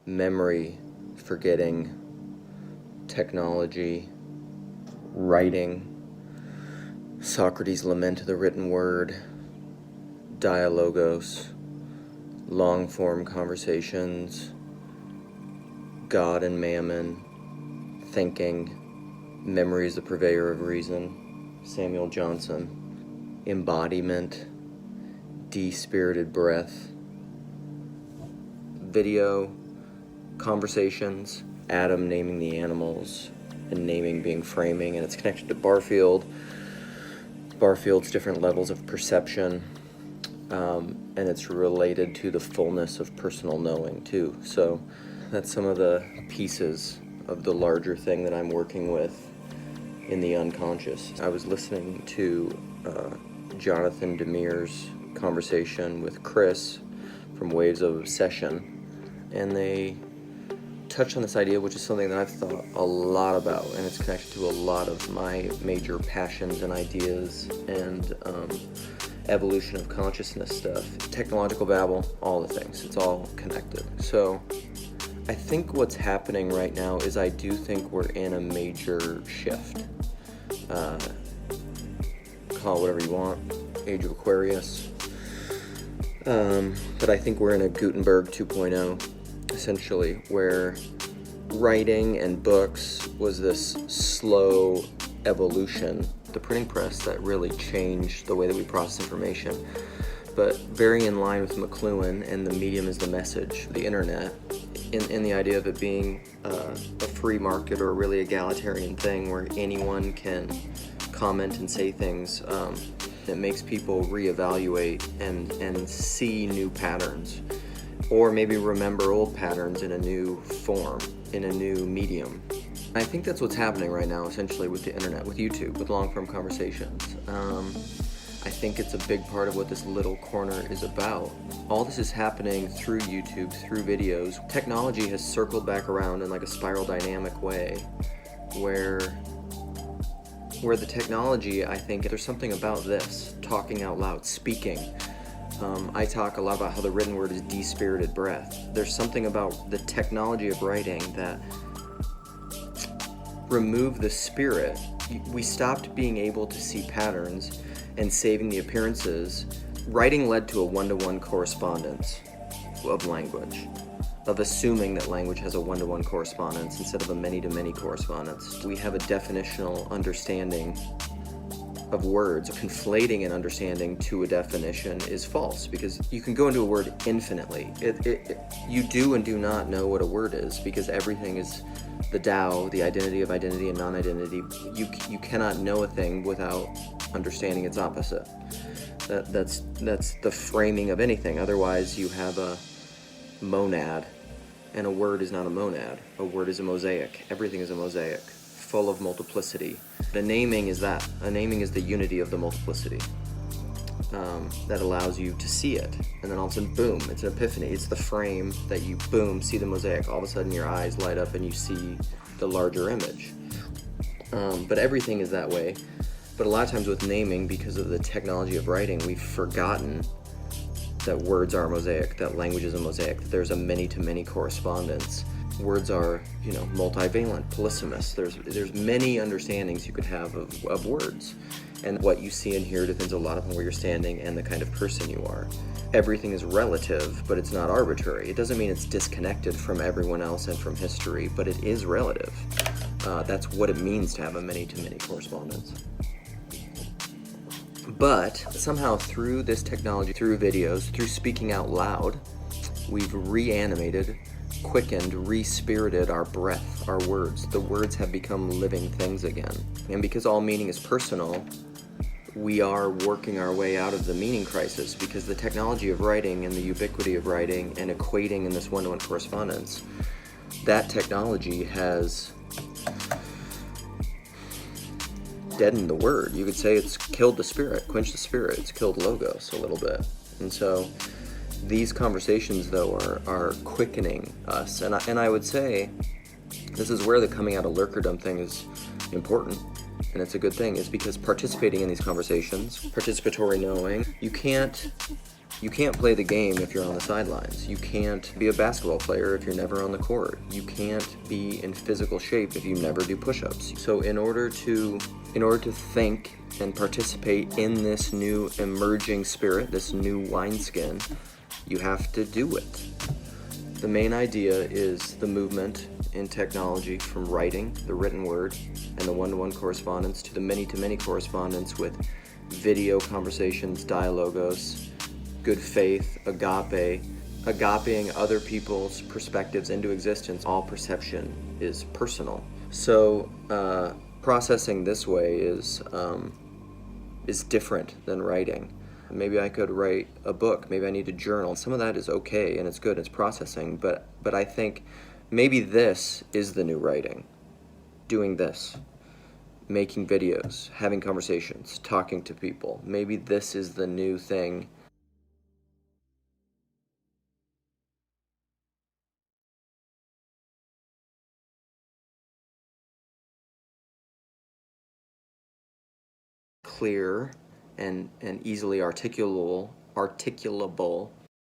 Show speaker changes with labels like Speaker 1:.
Speaker 1: memory, forgetting, technology, writing, Socrates' lament of the written word, dialogos, long-form conversations, God and mammon, thinking, memory is the purveyor of reason, Samuel Johnson, embodiment, de-spirited breath, video, conversations, Adam naming the animals, and naming being framing, and it's connected to Barfield's different levels of perception, and it's related to the fullness of personal knowing too. So that's some of the pieces of the larger thing that I'm working with in the unconscious. I was listening to Jonathan Demere's conversation with Chris from Waves of Obsession, and they touch on this idea, which is something that I've thought a lot about, and it's connected to a lot of my major passions and ideas and evolution of consciousness stuff, technological babble, all the things. It's all connected. So I think what's happening right now is I do think we're in a major shift. Call it whatever you want, Age of Aquarius. But I think we're in a Gutenberg 2.0. Essentially, where writing and books was this slow evolution, the printing press that really changed the way that we process information, but very in line with McLuhan and the medium is the message, the internet, in the idea of it being a free market or a really egalitarian thing where anyone can comment and say things. It makes people reevaluate and see new patterns, or maybe remember old patterns in a new form, in a new medium. I think that's what's happening right now, essentially, with the internet, with YouTube, with long-form conversations. I think it's a big part of what this little corner is about. All this is happening through YouTube, through videos. Technology has circled back around in like a spiral dynamic way, where the technology, I think, there's something about this, talking out loud, speaking. I talk a lot about how the written word is de-spirited breath. There's something about the technology of writing that removed the spirit. We stopped being able to see patterns and saving the appearances. Writing led to a one-to-one correspondence of language, of assuming that language has a one-to-one correspondence instead of a many-to-many correspondence. We have a definitional understanding of words. Conflating an understanding to a definition is false, because you can go into a word infinitely. You do and do not know what a word is, because everything is the Tao, the identity of identity and non-identity. You cannot know a thing without understanding its opposite. That's the framing of anything. Otherwise, you have a monad, and a word is not a monad. A word is a mosaic. Everything is a mosaic, full of multiplicity. The naming is that. A naming is the unity of the multiplicity that allows you to see it. And then all of a sudden, boom, it's an epiphany. It's the frame that you, boom, see the mosaic. All of a sudden, your eyes light up and you see the larger image. But everything is that way. But a lot of times with naming, because of the technology of writing, we've forgotten that words are a mosaic, that language is a mosaic, that there's a many-to-many correspondence. Words are, multivalent, polysemous. There's many understandings you could have of words. And what you see and hear depends a lot on where you're standing and the kind of person you are. Everything is relative, but it's not arbitrary. It doesn't mean it's disconnected from everyone else and from history, but it is relative. That's what it means to have a many-to-many correspondence. But somehow through this technology, through videos, through speaking out loud, we've reanimated, quickened, re-spirited our breath, our words. The words have become living things again. And because all meaning is personal, we are working our way out of the meaning crisis, because the technology of writing and the ubiquity of writing and equating in this one-to-one correspondence, that technology has deadened the word. You could say it's killed the spirit, quenched the spirit. It's killed logos a little bit. And so these conversations, though, are quickening us. And I would say this is where the coming out of lurkerdom thing is important, and it's a good thing, is because participating in these conversations, participatory knowing, you can't You can't play the game if you're on the sidelines. You can't be a basketball player if you're never on the court. You can't be in physical shape if you never do push-ups. So in order to think and participate in this new emerging spirit, this new wineskin, you have to do it. The main idea is the movement in technology from writing, the written word, and the one-to-one correspondence to the many-to-many correspondence with video conversations, dialogos, good faith, agapeing other people's perspectives into existence. All perception is personal. So processing this way is different than writing. Maybe I could write a book, maybe I need a journal. Some of that is okay and it's good, it's processing, but I think maybe this is the new writing. Doing this, making videos, having conversations, talking to people. Maybe this is the new thing. Clear and easily articulable